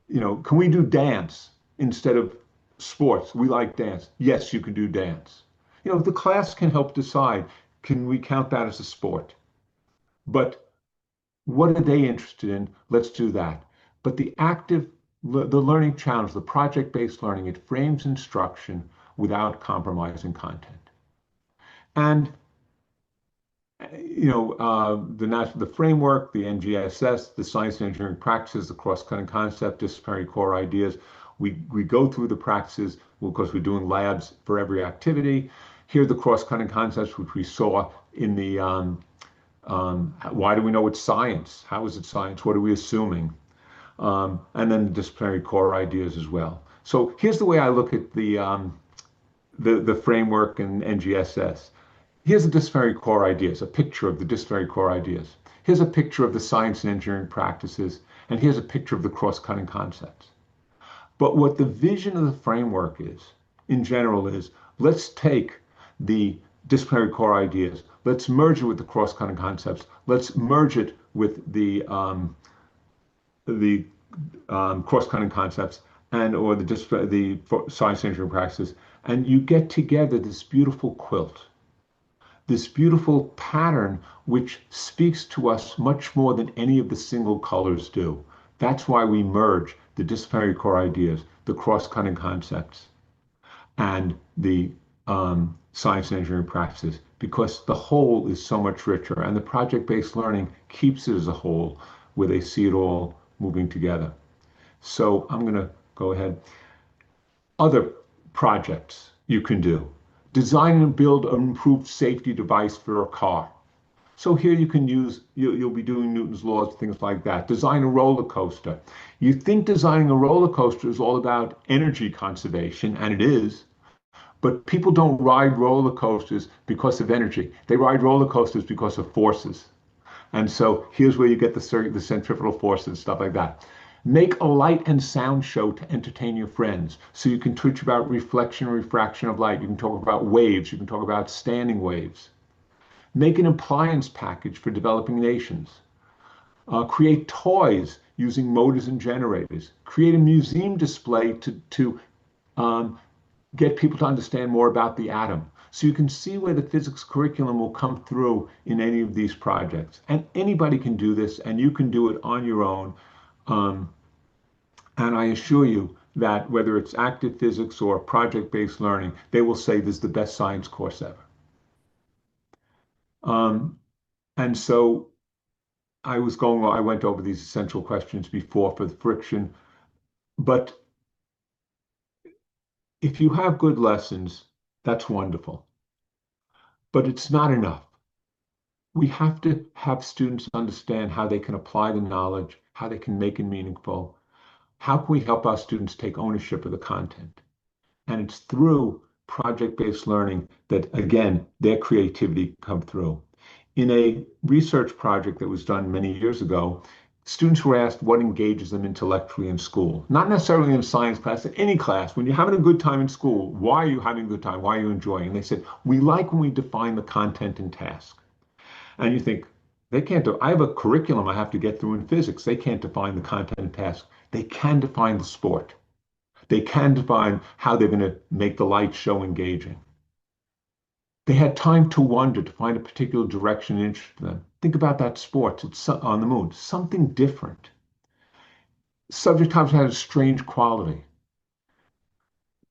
S3: Can we do dance instead of sports? We like dance. Yes, you can do dance. The class can help decide, can we count that as a sport? But what are they interested in? Let's do that. But the learning challenge, the project-based learning, it frames instruction without compromising content. And the framework, the NGSS, the science and engineering practices, the cross-cutting concept, disciplinary core ideas. We go through the practices because we're doing labs for every activity. Here are the cross-cutting concepts which we saw in the why do we know it's science? How is it science? What are we assuming? and then the disciplinary core ideas as well. So here's the way I look at the framework and NGSS. Here's the disciplinary core ideas, a picture of the disciplinary core ideas. Here's a picture of the science and engineering practices, and here's a picture of the cross-cutting concepts. But what the vision of the framework is, in general, is let's take the disciplinary core ideas, let's merge it with the cross-cutting concepts, let's merge it with the cross-cutting concepts and or the science engineering practices, and you get together this beautiful quilt, this beautiful pattern which speaks to us much more than any of the single colors do. That's why we merge the disciplinary core ideas, the cross-cutting concepts, and the science and engineering practices, because the whole is so much richer, and the project-based learning keeps it as a whole, where they see it all moving together. So I'm going to go ahead. Other projects you can do. Design and build an improved safety device for a car. So here you can use, you'll be doing Newton's laws, things like that. Design a roller coaster. You think designing a roller coaster is all about energy conservation, and it is, but people don't ride roller coasters because of energy. They ride roller coasters because of forces. And so here's where you get the centrifugal force and stuff like that. Make a light and sound show to entertain your friends. So you can teach about reflection and refraction of light. You can talk about waves. You can talk about standing waves. Make an appliance package for developing nations. Create toys using motors and generators. Create a museum display to get people to understand more about the atom. So you can see where the physics curriculum will come through in any of these projects. And anybody can do this, and you can do it on your own. And I assure you that whether it's active physics or project-based learning, they will say this is the best science course ever. And so I went over these essential questions before for the friction, but if you have good lessons, that's wonderful, but it's not enough. We have to have students understand how they can apply the knowledge, how they can make it meaningful. How can we help our students take ownership of the content? And it's through project-based learning that, again, their creativity come through. In a research project that was done many years ago, students were asked what engages them intellectually in school. Not necessarily in a science class, in any class. When you're having a good time in school, why are you having a good time? Why are you enjoying? And they said, we like when we define the content and task. And you think, they can't do, I have a curriculum I have to get through in physics. They can't define the content and task. They can define the sport. They can define how they're going to make the light show engaging. They had time to wonder, to find a particular direction and interest in them. Think about that sport. It's on the moon. Something different. Subject times had a strange quality.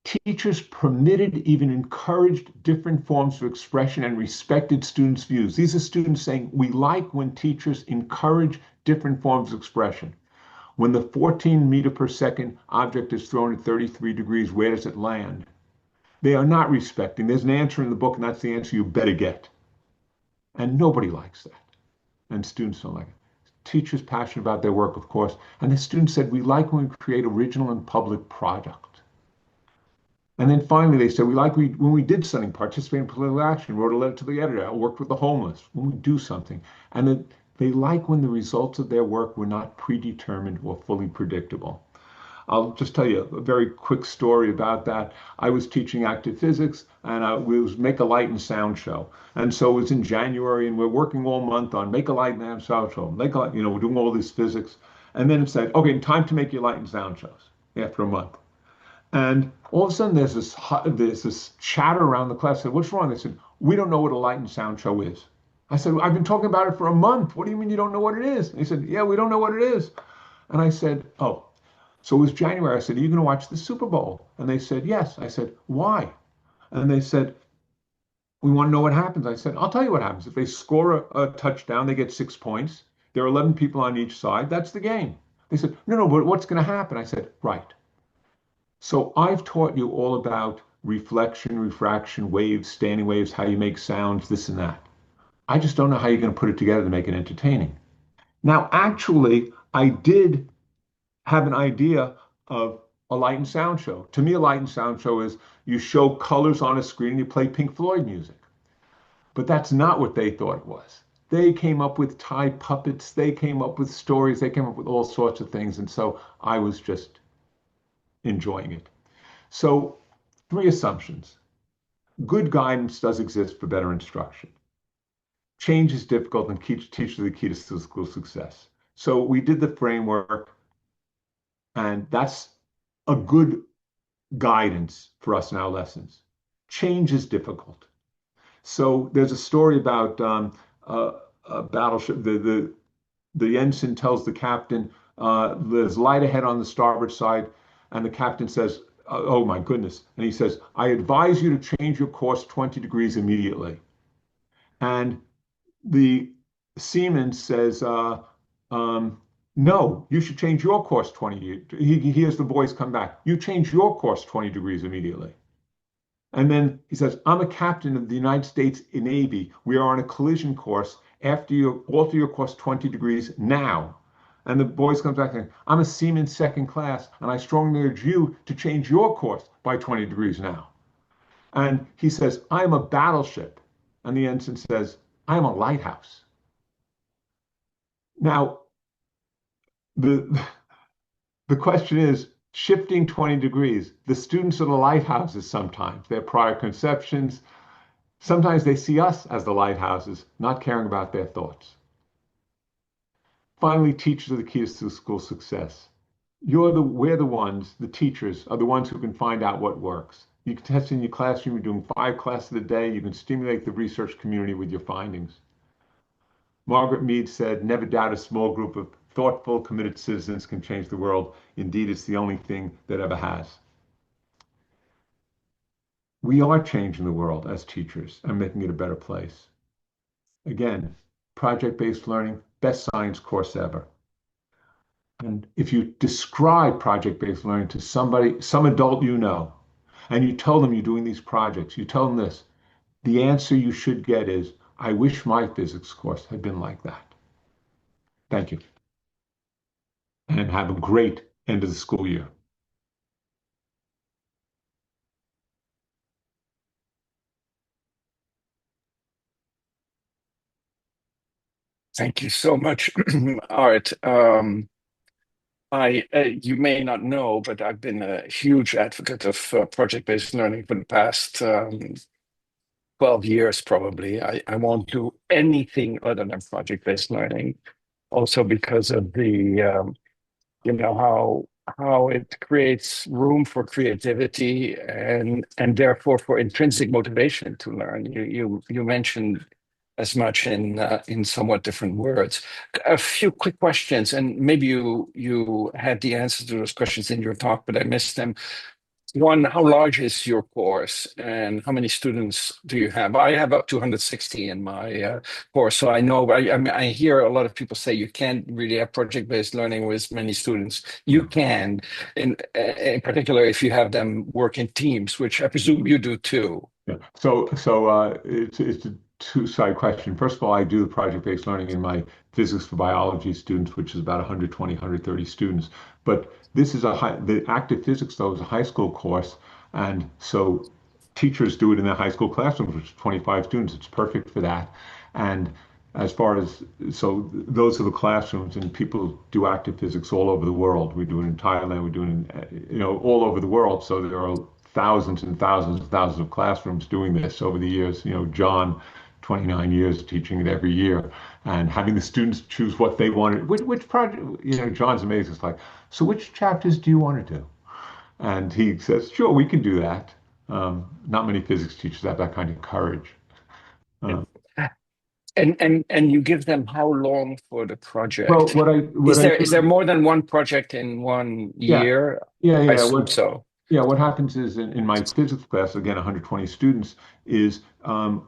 S3: Teachers permitted, even encouraged different forms of expression and respected students' views. These are students saying, we like when teachers encourage different forms of expression. When the 14 meter per second object is thrown at 33 degrees, where does it land? They are not respecting. There's an answer in the book, and that's the answer you better get. And nobody likes that. And students don't like it. Teachers passionate about their work, of course. And the students said, we like when we create original and public product. And then finally, they said, we like when we did something, participate in political action, wrote a letter to the editor, worked with the homeless, when we do something. And they like when the results of their work were not predetermined or fully predictable. I'll just tell you a very quick story about that. I was teaching active physics, and we was make a light and sound show. And so it was in January, and we're working all month on make a light and sound show. Make a light, we're doing all this physics. And then it said, okay, time to make your light and sound shows after a month. And all of a sudden, there's this chatter around the class. I said, what's wrong? They said, we don't know what a light and sound show is. I said, I've been talking about it for a month. What do you mean you don't know what it is? And he said, yeah, we don't know what it is. And I said, oh. So it was January. I said, are you going to watch the Super Bowl? And they said, yes. I said, why? And they said, we want to know what happens. I said, I'll tell you what happens. If they score a touchdown, they get 6 points. There are 11 people on each side. That's the game. They said, no, but what's going to happen? I said, right. So I've taught you all about reflection, refraction, waves, standing waves, how you make sounds, this and that. I just don't know how you're going to put it together to make it entertaining. Now, actually, I did have an idea of a light and sound show. To me, a light and sound show is you show colors on a screen and you play Pink Floyd music. But that's not what they thought it was. They came up with Thai puppets, they came up with stories, they came up with all sorts of things. And so I was just enjoying it. So, three assumptions. Good guidance does exist for better instruction. Change is difficult and teachers are the key to school success. So we did the framework, and that's a good guidance for us in our lessons. Change is difficult. So there's a story about a battleship. The ensign tells the captain, there's light ahead on the starboard side, and the captain says, oh my goodness. And he says, I advise you to change your course 20 degrees immediately. And the seaman says, no, you should change your course 20. He hears the voice come back. You change your course 20 degrees immediately. And then he says, I'm a captain of the United States Navy. We are on a collision course. After you alter your course 20 degrees now. And the voice comes back saying, I'm a seaman second class, and I strongly urge you to change your course by 20 degrees now. And he says, I'm a battleship. And the ensign says, I'm a lighthouse. Now, the question is, shifting 20 degrees, the students are the lighthouses sometimes. Their prior conceptions, sometimes they see us as the lighthouses, not caring about their thoughts. Finally, teachers are the key to school success. We're the ones, the teachers, are the ones who can find out what works. You can test in your classroom, you're doing 5 classes a day, you can stimulate the research community with your findings. Margaret Mead said, never doubt a small group of thoughtful, committed citizens can change the world. Indeed, it's the only thing that ever has. We are changing the world as teachers and making it a better place. Again, project-based learning, best science course ever. And if you describe project-based learning to somebody, some adult you know, and you tell them you're doing these projects, you tell them this, the answer you should get is, I wish my physics course had been like that. Thank you. And have a great end of the school year.
S1: Thank you so much, Art. You may not know, but I've been a huge advocate of project-based learning for the past 12 years, probably. I won't do anything other than project-based learning, also because of the how it creates room for creativity and therefore for intrinsic motivation to learn. You mentioned as much in somewhat different words. A few quick questions, and maybe you had the answer to those questions in your talk, but I missed them. One, how large is your course and how many students do you have? I have up to 160 in my course, so I know, I mean, I hear a lot of people say you can't really have project-based learning with many students. You can, in particular, if you have them work in teams, which I presume you do too.
S3: Yeah. So it's a two-side question. First of all, I do the project-based learning in my physics for biology students, which is about 120, 130 students. But this is the active physics, though, is a high school course. And so teachers do it in their high school classrooms, which is 25 students. It's perfect for that. And as far as, so those are the classrooms, and people do active physics all over the world. We do it in Thailand, we do it in, all over the world. So there are thousands and thousands and thousands of classrooms doing this over the years. John, 29 years teaching it every year, and having the students choose what they wanted. Which project, John's amazing. It's like, so which chapters do you want to do? And he says, sure, we can do that. Not many physics teachers have that kind of courage.
S1: And you give them how long for the project?
S3: Well,
S1: is there more than one project in one year?
S3: Yeah.
S1: I assume so.
S3: Yeah, what happens is in my physics class, again, 120 students, is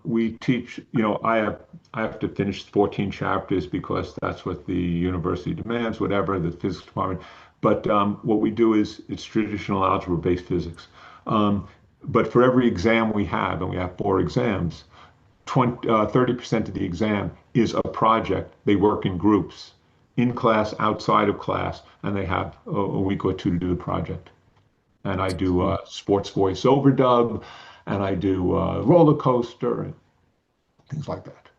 S3: we teach, I have to finish 14 chapters because that's what the university demands, whatever, the physics department. But what we do is it's traditional algebra-based physics. But for every exam we have, and we have 4 exams, 30% of the exam is a project. They work in groups. in class, outside of class, and they have a week or two to do the project. And I do sports voice overdub, and I do roller coaster and things like that.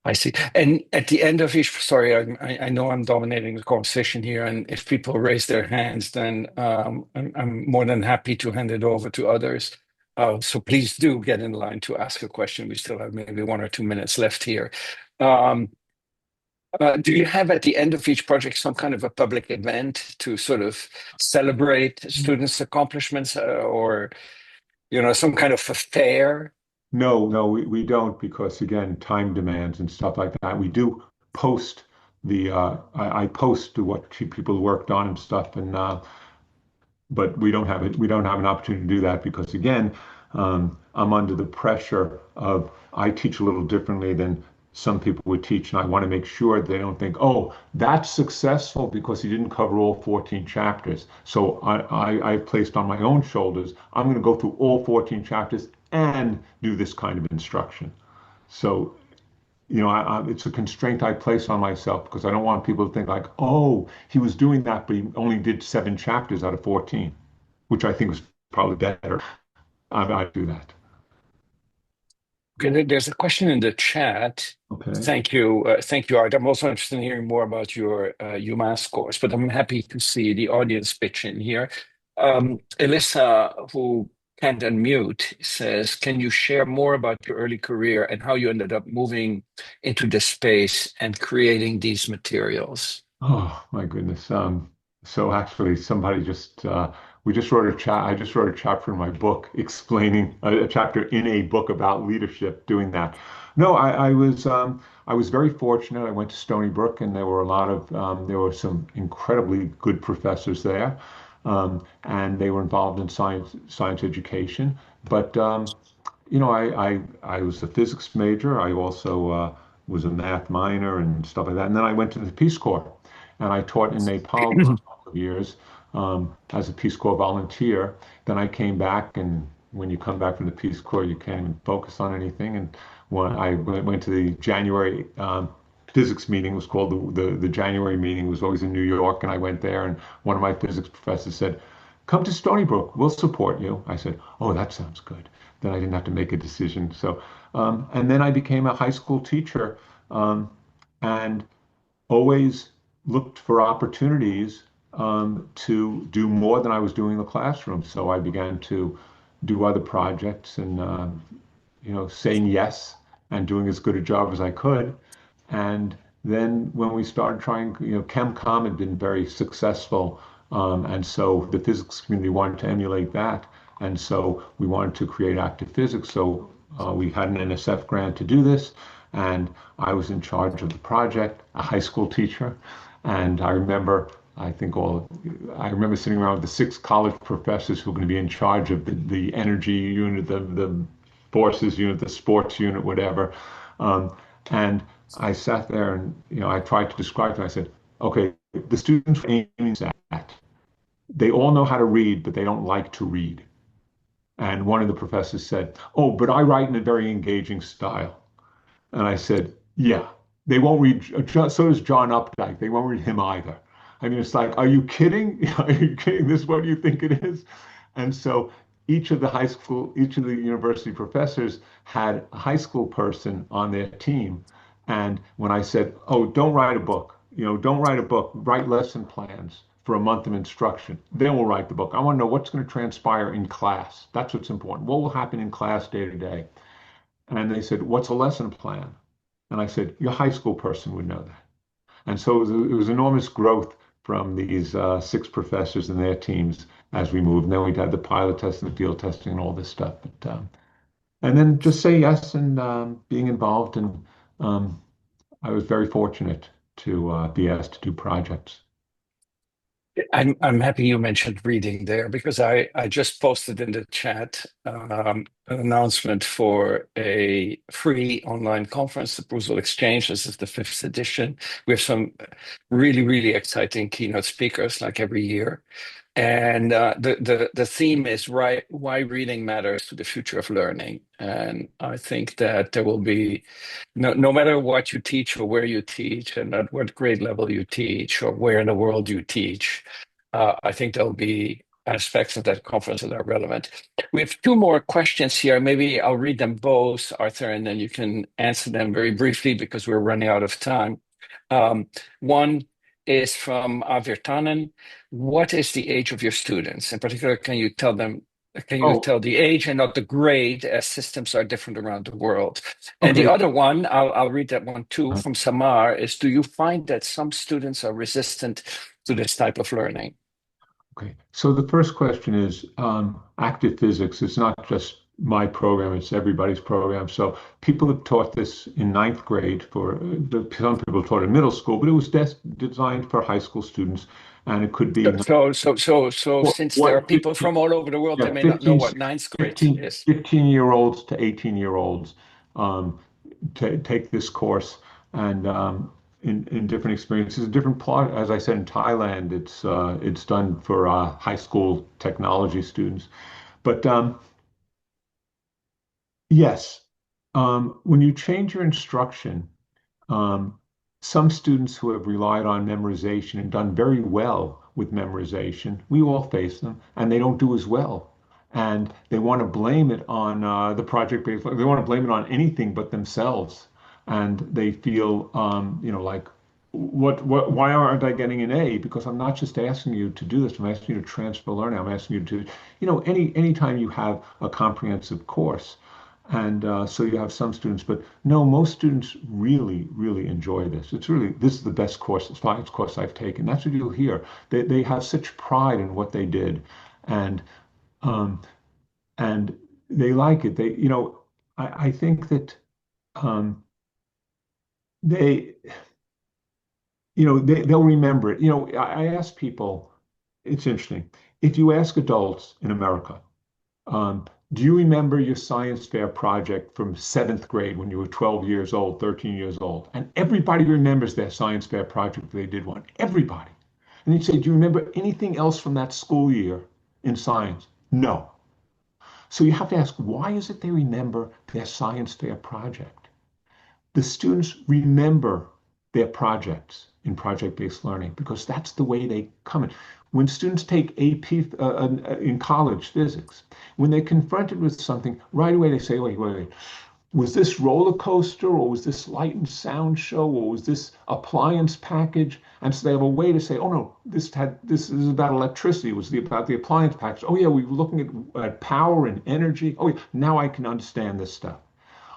S1: I see. And at the end of each, sorry, I know I'm dominating the conversation here, and if people raise their hands, then I'm more than happy to hand it over to others. So please do get in line to ask a question. We still have maybe 1 or 2 minutes left here. Do you have at the end of each project some kind of a public event to sort of celebrate students' accomplishments, or some kind of a fair?
S3: No, we don't because again, time demands and stuff like that. We do post I post to what people worked on and stuff, and but we don't have it. We don't have an opportunity to do that because again, I'm under the pressure of I teach a little differently than some people would teach, and I want to make sure they don't think, oh, that's successful because he didn't cover all 14 chapters. So I placed on my own shoulders, I'm going to go through all 14 chapters and do this kind of instruction. So, it's a constraint I place on myself because I don't want people to think like, oh, he was doing that, but he only did 7 chapters out of 14, which I think was probably better. I do that.
S1: Okay, there's a question in the chat.
S3: Okay.
S1: Thank you, Art. I'm also interested in hearing more about your UMass course, but I'm happy to see the audience pitch in here. Elissa, who can't unmute, says, "Can you share more about your early career and how you ended up moving into this space and creating these materials?"
S3: Oh my goodness. So actually, somebody just we just wrote a chat. I just wrote a chapter in my book explaining a chapter in a book about leadership. Doing that. No, I was very fortunate. I went to Stony Brook, and there were a lot of there were some incredibly good professors there, and they were involved in science education. But I was a physics major. I also was a math minor and stuff like that. And then I went to the Peace Corps, and I taught in Nepal for a couple of years as a Peace Corps volunteer. Then I came back, and when you come back from the Peace Corps, you can't even focus on anything. And when I went to the January physics meeting, was called the January meeting. It was always in New York, and I went there, and one of my physics professors said, "Come to Stony Brook, we'll support you." I said, "Oh, that sounds good." Then I didn't have to make a decision. So, and then I became a high school teacher, and always looked for opportunities to do more than I was doing in the classroom. So I began to do other projects and saying yes and doing as good a job as I could. And then when we started trying, ChemCom had been very successful, and so the physics community wanted to emulate that. And so we wanted to create active physics. So we had an NSF grant to do this, and I was in charge of the project, a high school teacher. And I remember, I remember sitting around with the 6 college professors who were going to be in charge of the energy unit, the forces unit, the sports unit, whatever. And I sat there and, I tried to describe it. I said, okay, the students are aiming at, they all know how to read, but they don't like to read. And one of the professors said, "Oh, but I write in a very engaging style." And I said, "Yeah, they won't read, so does John Updike. They won't read him either." I mean, it's like, are you kidding? Are you kidding? This is what you think it is? And so each of the university professors had a high school person on their team. And when I said, "Oh, don't write a book, don't write a book, write lesson plans for a month of instruction. Then we'll write the book. I want to know what's going to transpire in class. That's what's important. What will happen in class day to day?" And they said, "What's a lesson plan?" And I said, "Your high school person would know that." And so it was enormous growth from these 6 professors and their teams as we moved. And then we'd had the pilot test and the field testing and all this stuff. But and then just say yes and being involved. And I was very fortunate to be asked to do projects.
S1: I'm happy you mentioned reading there because I just posted in the chat an announcement for a free online conference, the Brussels Exchange. This is the 5th edition. We have some really, really exciting keynote speakers like every year. And the theme is why reading matters to the future of learning. And I think that there will be no matter what you teach or where you teach and at what grade level you teach or where in the world you teach, I think there'll be aspects of that conference that are relevant. We have two more questions here. Maybe I'll read them both, Arthur, and then you can answer them very briefly because we're running out of time. One is from Avirtanen. What is the age of your students? In particular, can you tell
S3: Oh,
S1: the age and not the grade, as systems are different around the world? And the
S3: okay.
S1: other one, I'll read that one too, from Samar, is do you find that some students are resistant to this type of learning?
S3: Okay. So the first question is active physics. It's not just my program, it's everybody's program. So people have taught this in ninth grade some people taught it in middle school, but it was designed for high school students. And it could be
S1: So since there are
S3: what
S1: people from all over the world, they may not know what ninth grade is.
S3: 15-year-olds to 18-year-olds um, take this course and in different experiences, different plot. As I said, in Thailand, it's done for high school technology students. But yes, when you change your instruction, um, some students who have relied on memorization and done very well with memorization, we all face them, and they don't do as well. And they want to blame it on the project-based. They want to blame it on anything but themselves, and they feel, like, why aren't I getting an A? Because I'm not just asking you to do this. I'm asking you to transfer learning. I'm asking you to, anytime you have a comprehensive course. And so you have some students, but no, most students really, really enjoy this. This is the best course, science course I've taken. That's what you'll hear. They have such pride in what they did, and um, and they like it. I think that um, they, they'll remember it. I ask people, it's interesting. If you ask adults in America, do you remember your science fair project from seventh grade when you were 12 years old, 13 years old? And everybody remembers their science fair project they did one. Everybody. And you say, do you remember anything else from that school year in science? No. So you have to ask, why is it they remember their science fair project? The students remember their projects in project-based learning because that's the way they come in. When students take AP in college physics, when they're confronted with something, right away they say, wait, was this roller coaster or was this light and sound show or was this appliance package? And so they have a way to say, oh no, this is about electricity. It was about the appliance package. Oh yeah, we were looking at power and energy. Oh yeah, now I can understand this stuff.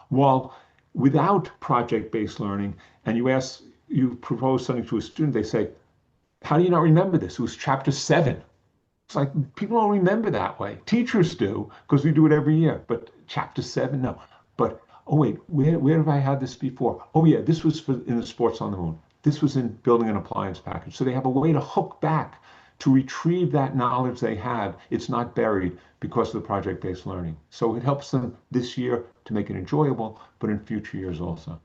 S3: While without project-based learning, and you propose something to a student, they say, how do you not remember this? It was chapter 7. It's like people don't remember that way. Teachers do because we do it every year, but chapter 7, no. But oh wait, where have I had this before? Oh yeah, this was in the Sports on the Moon. This was in building an appliance package. So they have a way to hook back to retrieve that knowledge they had. It's not buried because of the project-based learning. So it helps them this year to make it enjoyable, but in future years also.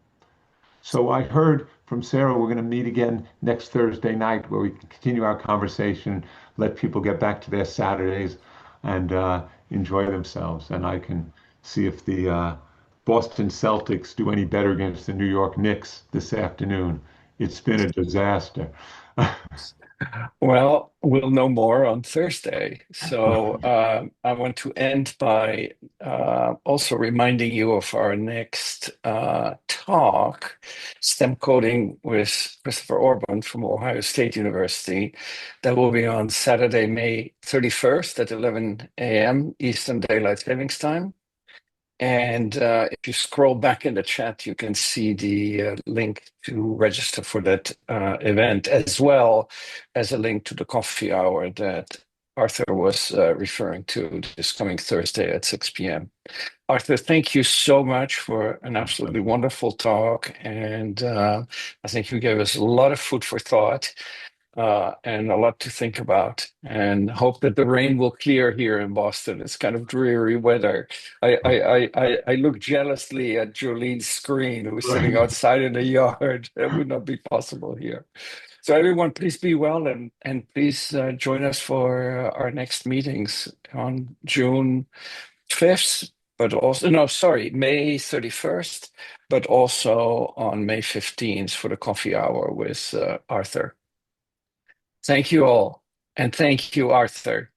S3: So I heard from Sarah, we're going to meet again next Thursday night where we can continue our conversation, let people get back to their Saturdays and enjoy themselves. And I can see if the Boston Celtics do any better against the New York Knicks this afternoon. It's been a disaster.
S1: Well, we'll know more on Thursday. So I want to end by also reminding you of our next talk, STEM Coding with Christopher Orban from Ohio State University. That will be on Saturday, May 31st at 11 a.m. Eastern Daylight Savings Time. And if you scroll back in the chat, you can see the link to register for that event, as well as a link to the coffee hour that Arthur was referring to this coming Thursday at 6 p.m. Arthur, thank you so much for an absolutely wonderful talk. And I think you gave us a lot of food for thought. And a lot to think about, and hope that the rain will clear here in Boston. It's kind of dreary weather. I look jealously at Jolene's screen, who's sitting
S3: Right.
S1: outside in the yard. That would not be possible here. So everyone, please be well and please join us for our next meetings on June 5th, but also, no, sorry, May 31st, but also on May 15th for the coffee hour with Arthur. Thank you all. And thank you, Arthur.